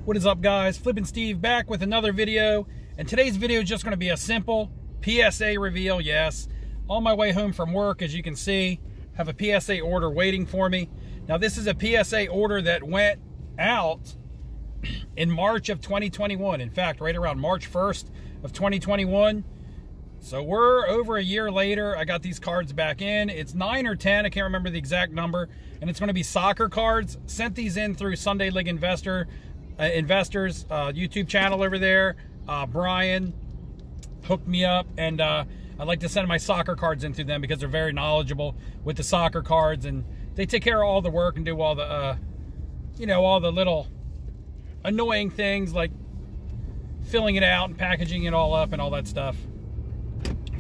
What is up, guys? Flippin' Steve back with another video, and today's video is just going to be a simple PSA reveal. Yes, on my way home from work, as you can see, have a PSA order waiting for me. Now, this is a PSA order that went out in March of 2021. In fact, right around March 1st of 2021. So we're over a year later. I got these cards back in. It's 9 or 10, I can't remember the exact number, and it's going to be soccer cards. Sent these in through Sunday League Investors YouTube channel over there. Brian hooked me up, and I like to send my soccer cards in through them because they're very knowledgeable with the soccer cards, and they take care of all the work and do all the all the little annoying things like filling it out and packaging it all up and all that stuff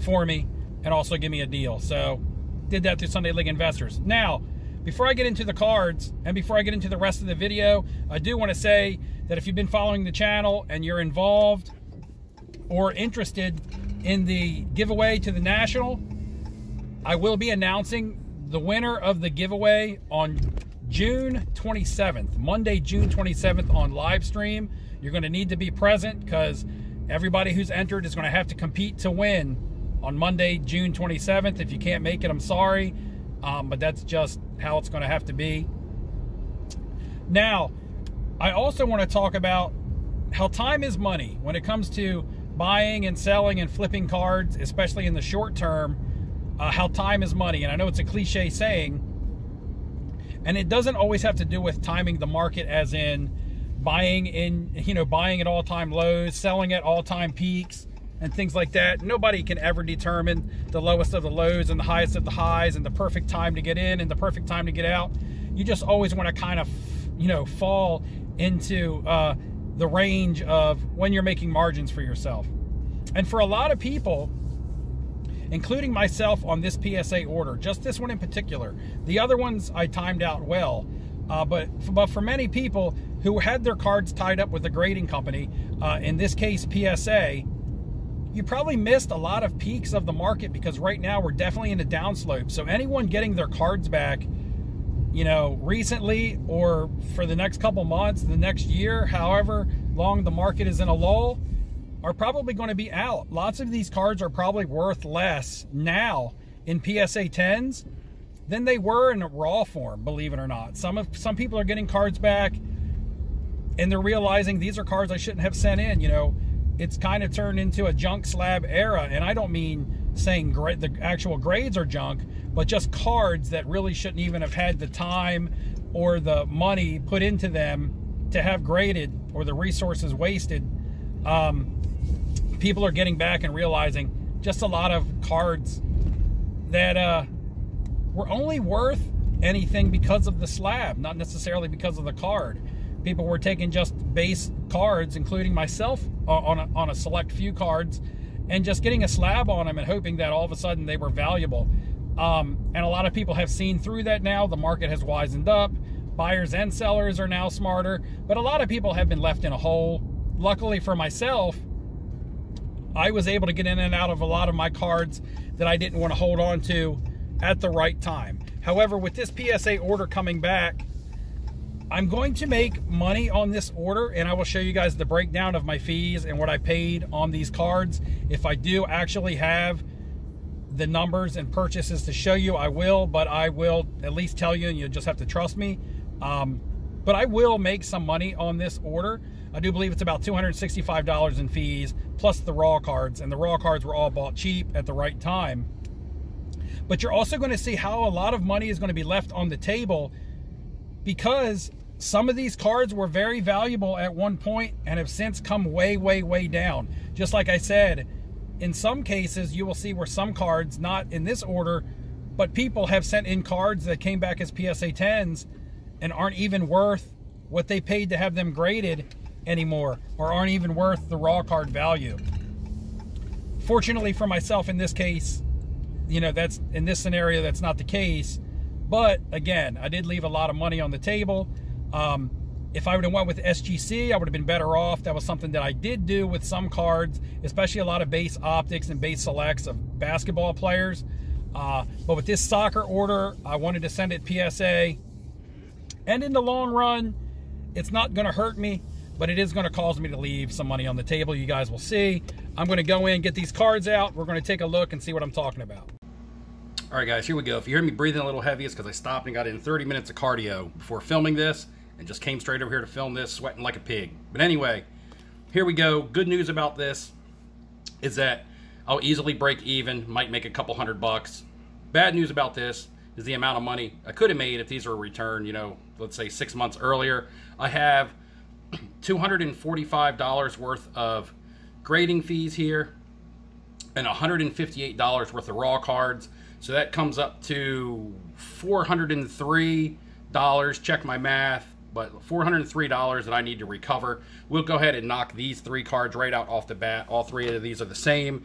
for me, and also give me a deal. So did that through Sunday League Investors. Now, before I get into the cards and before I get into the rest of the video, I do want to say that if you've been following the channel and you're involved or interested in the giveaway to the National, I will be announcing the winner of the giveaway on June 27th, Monday, June 27th on live stream. You're going to need to be present because everybody who's entered is going to have to compete to win on Monday, June 27th. If you can't make it, I'm sorry, but that's just how it's going to have to be. Now, I also want to talk about how time is money when it comes to buying and selling and flipping cards, especially in the short term. How time is money, and I know it's a cliche saying, and it doesn't always have to do with timing the market, as in buying at all-time lows, selling at all-time peaks, and things like that. Nobody can ever determine the lowest of the lows and the highest of the highs and the perfect time to get in and the perfect time to get out. You just always want to kind of, fall into the range of when you're making margins for yourself. And for a lot of people, including myself on this PSA order, just this one in particular, the other ones I timed out well, but for many people who had their cards tied up with a grading company, in this case PSA, you probably missed a lot of peaks of the market because right now we're definitely in a downslope. So anyone getting their cards back, recently or for the next couple months, the next year, however long the market is in a lull, are probably going to be out. Lots of these cards are probably worth less now in PSA 10s than they were in raw form, believe it or not. Some people are getting cards back and they're realizing these are cards I shouldn't have sent in. It's kind of turned into a junk slab era, and I don't mean saying the actual grades are junk, but just cards that really shouldn't even have had the time or the money put into them to have graded, or the resources wasted. People are getting back and realizing just a lot of cards that were only worth anything because of the slab, not necessarily because of the card. People were taking just base cards, including myself, on a select few cards, and just getting a slab on them and hoping that all of a sudden they were valuable. And a lot of people have seen through that now. The market has wisened up. Buyers and sellers are now smarter, but a lot of people have been left in a hole. Luckily for myself, I was able to get in and out of a lot of my cards that I didn't want to hold on to at the right time. However, with this PSA order coming back, I'm going to make money on this order, and I will show you guys the breakdown of my fees and what I paid on these cards. If I do actually have the numbers and purchases to show you, I will, but I will at least tell you, and you'll just have to trust me. But I will make some money on this order. I do believe it's about $265 in fees, plus the raw cards, and the raw cards were all bought cheap at the right time. But you're also going to see how a lot of money is going to be left on the table, because some of these cards were very valuable at one point and have since come way, way, way down. Just like I said, in some cases, you will see where some cards, not in this order, but people have sent in cards that came back as PSA 10s and aren't even worth what they paid to have them graded anymore, or aren't even worth the raw card value. Fortunately for myself in this case, that's in this scenario, that's not the case. But again, I did leave a lot of money on the table. If I would have went with SGC, I would have been better off. That was something that I did do with some cards, especially a lot of base optics and base selects of basketball players. But with this soccer order, I wanted to send it PSA. And in the long run, it's not going to hurt me. but it is going to cause me to leave some money on the table. You guys will see. I'm going to go in, get these cards out. We're going to take a look and see what I'm talking about. All right, guys, here we go. If you hear me breathing a little heavy, it's because I stopped and got in 30 minutes of cardio before filming this and just came straight over here to film this, sweating like a pig. But anyway, here we go. Good news about this is that I'll easily break even, might make a couple $100. Bad news about this is the amount of money I could have made if these were returned, you know, let's say 6 months earlier. I have $245 worth of grading fees here and $158 worth of raw cards. So that comes up to $403. Check my math, but $403 that I need to recover. We'll go ahead and knock these 3 cards right out off the bat. All 3 of these are the same.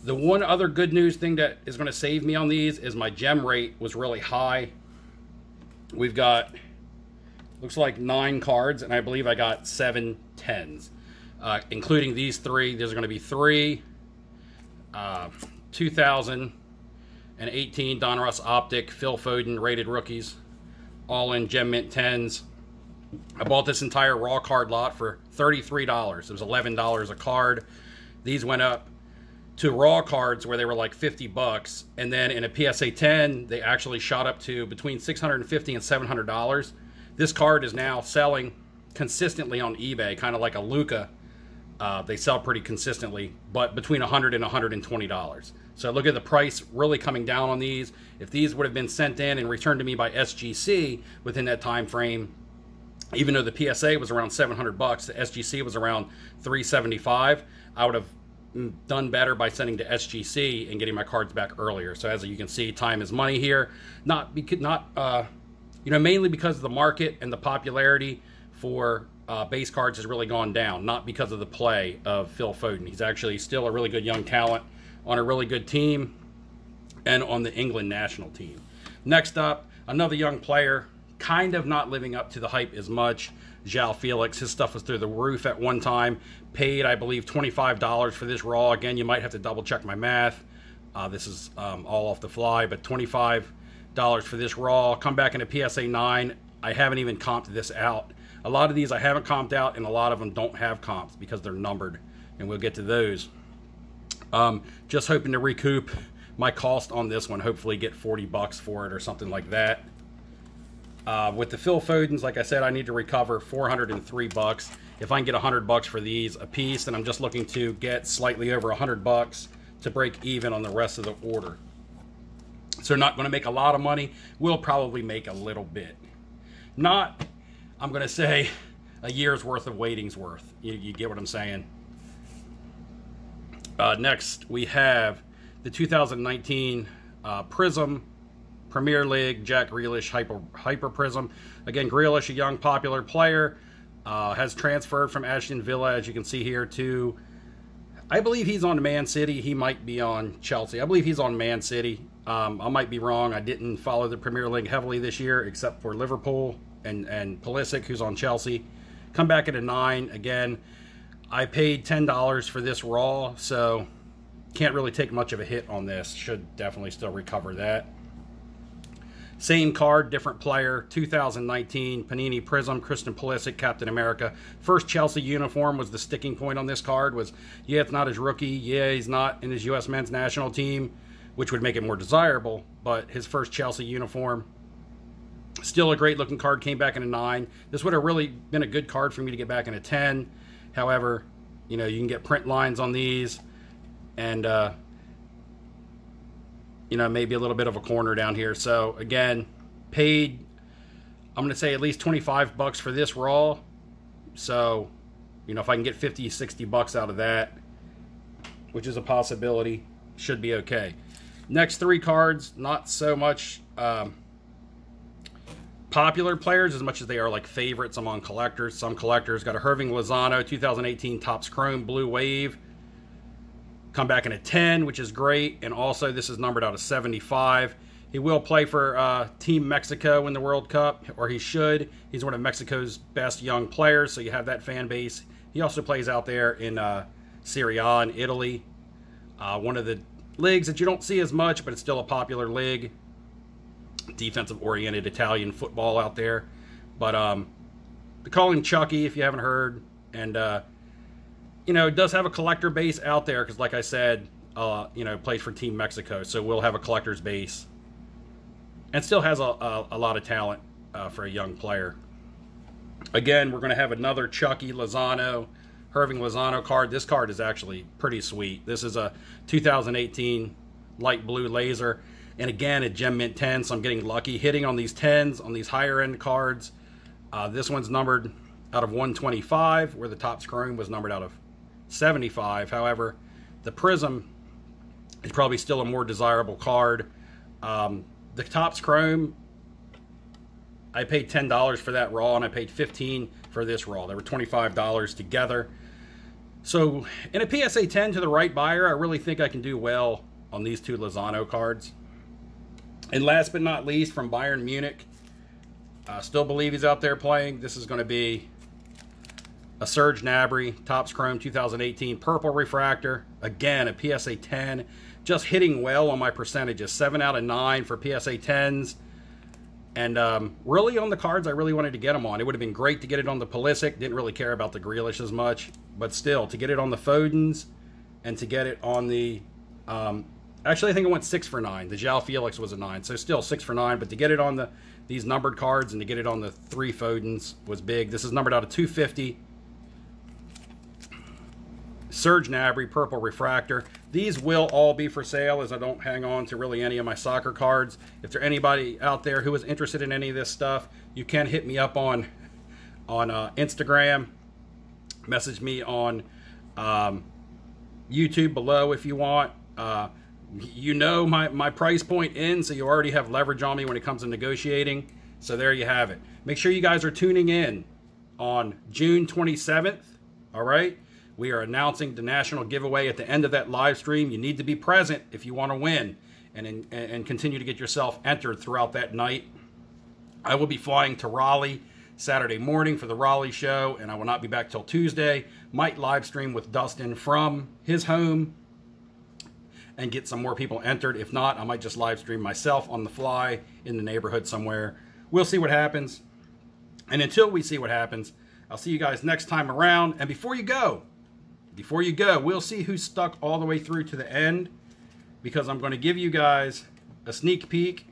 The one other good news thing that is going to save me on these is my gem rate was really high. We've got, looks like 9 cards, and I believe I got 7 10s, including these 3. There's going to be 3 2018 Donruss Optic Phil Foden rated rookies, all in Gem Mint 10s. I bought this entire raw card lot for $33. It was $11 a card. These went up to raw cards where they were like 50 bucks, and then in a PSA 10 they actually shot up to between $650 and $700. This card is now selling consistently on eBay, kind of like a Luka. They sell pretty consistently, but between $100 and $120. So look at the price really coming down on these. If these would have been sent in and returned to me by SGC within that time frame, even though the PSA was around 700 bucks, the SGC was around 375, I would have done better by sending to SGC and getting my cards back earlier. So as you can see, time is money here. You know, mainly because of the market and the popularity for base cards has really gone down, not because of the play of Phil Foden. He's actually still a really good young talent on a really good team and on the England national team. Next up, another young player, kind of not living up to the hype as much. João Felix, his stuff was through the roof at one time. Paid, I believe, $25 for this raw. Again, you might have to double check my math. This is all off the fly, but $25 for this raw. Come back in a PSA 9. I haven't even comped this out. A lot of these I haven't comped out, and a lot of them don't have comps because they're numbered, and we'll get to those. Just hoping to recoup my cost on this one. Hopefully get 40 bucks for it or something like that. With the Phil Fodens, like I said, I need to recover 403 bucks. If I can get 100 bucks for these a piece, then I'm just looking to get slightly over 100 bucks to break even on the rest of the order. So not going to make a lot of money. We'll probably make a little bit. Not, I'm going to say, a year's worth of waiting's worth. You get what I'm saying? Next, we have the 2019 Prism Premier League Jack Grealish Hyper Prism. Again, Grealish, a young popular player, has transferred from Aston Villa, as you can see here, to, I believe he's on Man City. He might be on Chelsea. I believe he's on Man City. I might be wrong. I didn't follow the Premier League heavily this year, except for Liverpool and Pulisic, who's on Chelsea. Come back at a 9. Again, I paid $10 for this raw, so can't really take much of a hit on this. Should definitely still recover that. Same card, different player, 2019 Panini Prism, Christian Pulisic, Captain America. First Chelsea uniform was the sticking point on this card. Was, yeah, it's not his rookie. Yeah, he's not in his U.S. men's national team, which would make it more desirable. But his first Chelsea uniform, still a great looking card, came back in a 9. This would have really been a good card for me to get back in a 10. However, you know, you can get print lines on these, and you know, maybe a little bit of a corner down here. So again, paid, I'm going to say at least 25 bucks for this raw. So, you know, if I can get 50, 60 bucks out of that, which is a possibility, should be okay. Next 3 cards, not so much popular players as much as they are like favorites among collectors. Some collectors got a Irving Lozano 2018 Topps Chrome Blue Wave. Come back in a 10, which is great. And also, this is numbered out of 75. He will play for Team Mexico in the World Cup, or he should. He's one of Mexico's best young players, so you have that fan base. He also plays out there in Serie A in Italy. One of the leagues that you don't see as much, but it's still a popular league. Defensive-oriented Italian football out there. But They call him Chucky if you haven't heard. And, you know, it does have a collector base out there because, like I said, you know, plays for Team Mexico. So we'll have a collector's base. And still has a lot of talent for a young player. Again, we're going to have another Chucky Lozano, Hirving Lozano card. This card is actually pretty sweet. This is a 2018 light blue laser. And again, a Gem Mint 10, so I'm getting lucky hitting on these 10s, on these higher end cards. This one's numbered out of 125, where the Topps Chrome was numbered out of 75. However, the Prism is probably still a more desirable card. The Topps Chrome, I paid $10 for that raw, and I paid $15 for this raw. They were $25 together. So in a PSA 10 to the right buyer, I really think I can do well on these two Lozano cards. And last but not least, from Bayern Munich, still believe he's out there playing. This is going to be a Serge Gnabry, Topps Chrome 2018, purple refractor. Again, a PSA 10. Just hitting well on my percentages. 7 out of 9 for PSA 10s. And really on the cards I really wanted to get them on. It would have been great to get it on the Pulisic. Didn't really care about the Grealish as much. But still, to get it on the Fodens and to get it on the... actually, I think it went 6 for 9. The João Felix was a 9. So still 6 for 9. But to get it on these numbered cards and to get it on the 3 Fodens was big. This is numbered out of 250. Serge Gnabry, purple refractor. These will all be for sale, as I don't hang on to really any of my soccer cards. If there's anybody out there who is interested in any of this stuff, you can hit me up on Instagram. Message me on YouTube below if you want. You know my price point in, so you already have leverage on me when it comes to negotiating. So there you have it. Make sure you guys are tuning in on June 27th. All right? We are announcing the national giveaway at the end of that live stream. You need to be present if you want to win and continue to get yourself entered throughout that night. I will be flying to Raleigh Saturday morning for the Raleigh show, and I will not be back till Tuesday. Might live stream with Dustin from his home and get some more people entered. If not, I might just live stream myself on the fly in the neighborhood somewhere. We'll see what happens. And until we see what happens, I'll see you guys next time around. And before you go, we'll see who stuck all the way through to the end, because I'm going to give you guys a sneak peek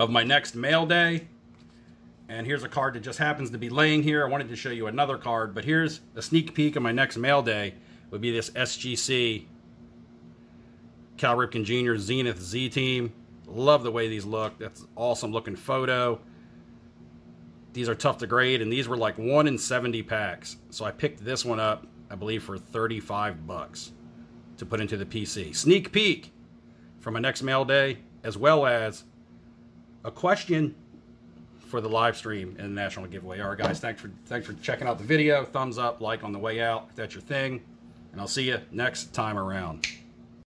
of my next mail day. And here's a card that just happens to be laying here. I wanted to show you another card, but here's a sneak peek of my next mail day. It would be this SGC Cal Ripken Jr. Zenith Z Team. Love the way these look. That's an awesome looking photo. These are tough to grade, and these were like 1 in 70 packs. So I picked this one up, I believe, for 35 bucks to put into the PC. Sneak peek from my next mail day, as well as a question for the live stream and the national giveaway. All right, guys, thanks for checking out the video. Thumbs up, like on the way out if that's your thing, and I'll see you next time around.